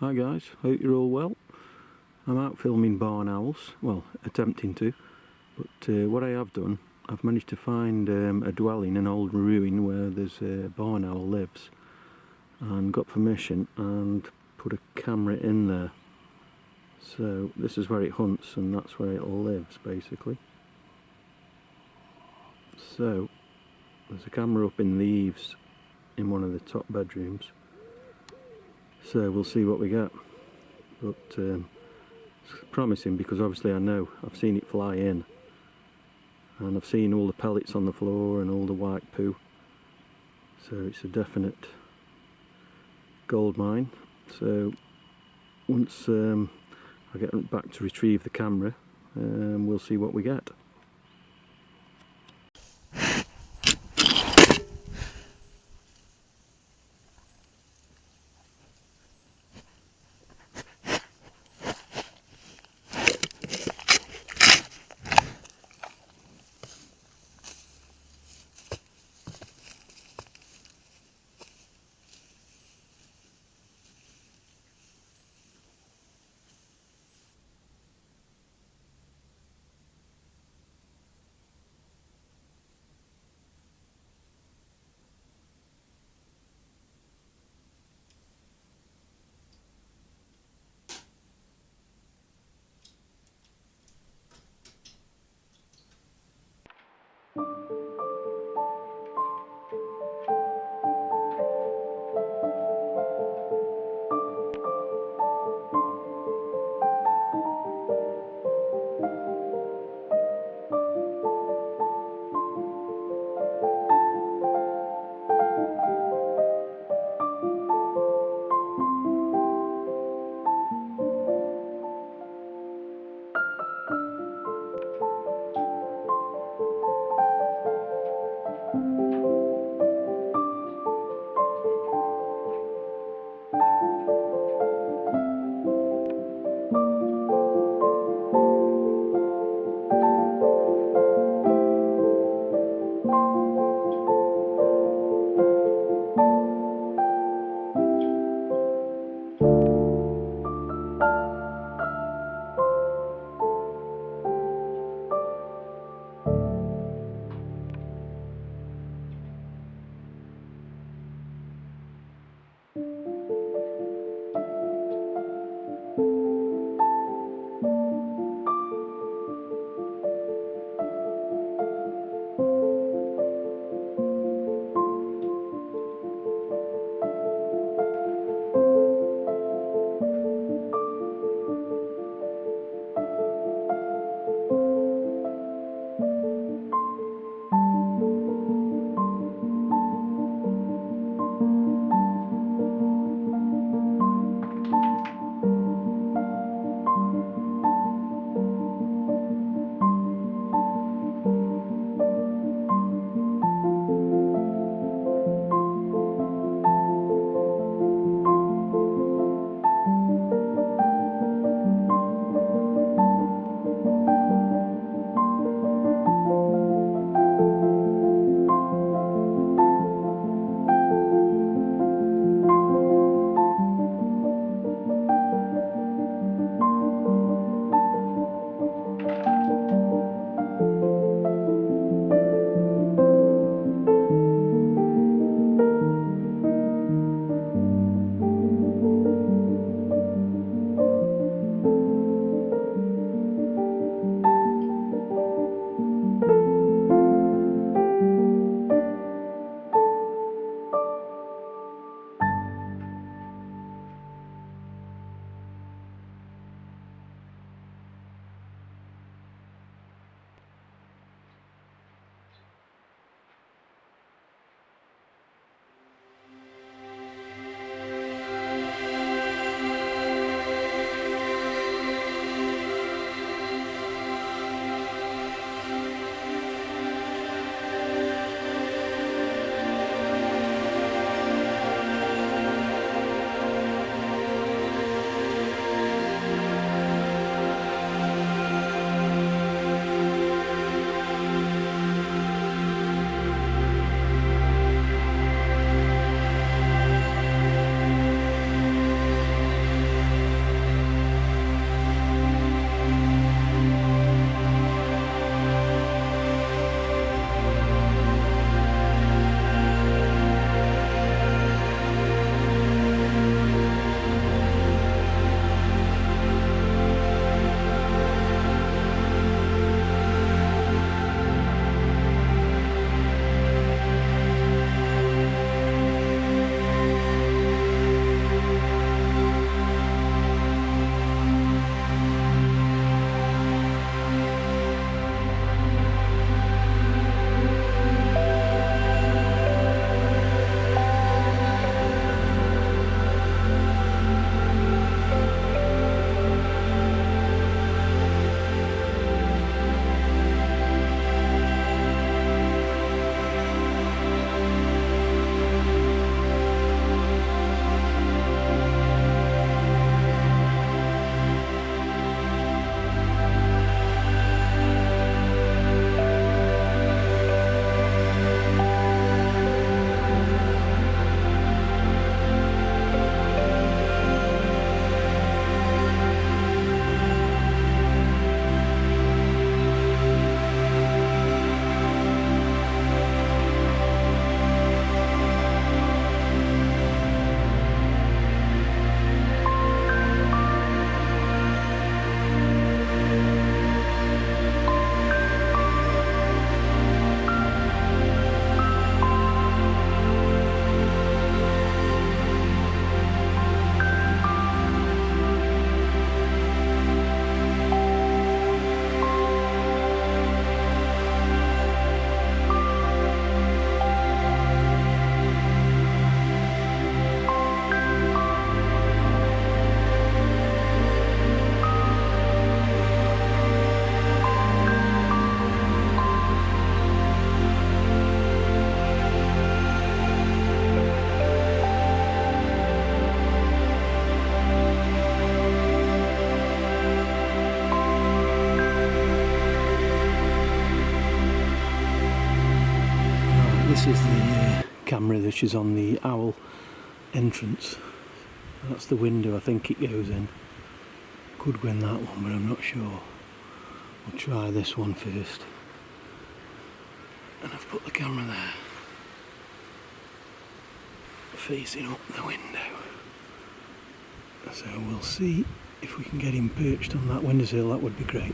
Hi guys, hope you're all well. I'm out filming barn owls, well attempting to, but what I have done, I've managed to find a dwelling, an old ruin where there's a barn owl lives, and got permission and put a camera in there. So this is where it hunts and that's where it lives basically. So there's a camera up in the eaves in one of the top bedrooms. So we'll see what we get, but it's promising because obviously I know I've seen it fly in, and I've seen all the pellets on the floor and all the white poo, so it's a definite gold mine. So once I get back to retrieve the camera, we'll see what we get. This is the camera that is on the owl entrance. That's the window I think it goes in. Could go in that one, but I'm not sure. I'll try this one first. And I've put the camera there, facing up the window. So we'll see if we can get him perched on that windowsill. That would be great.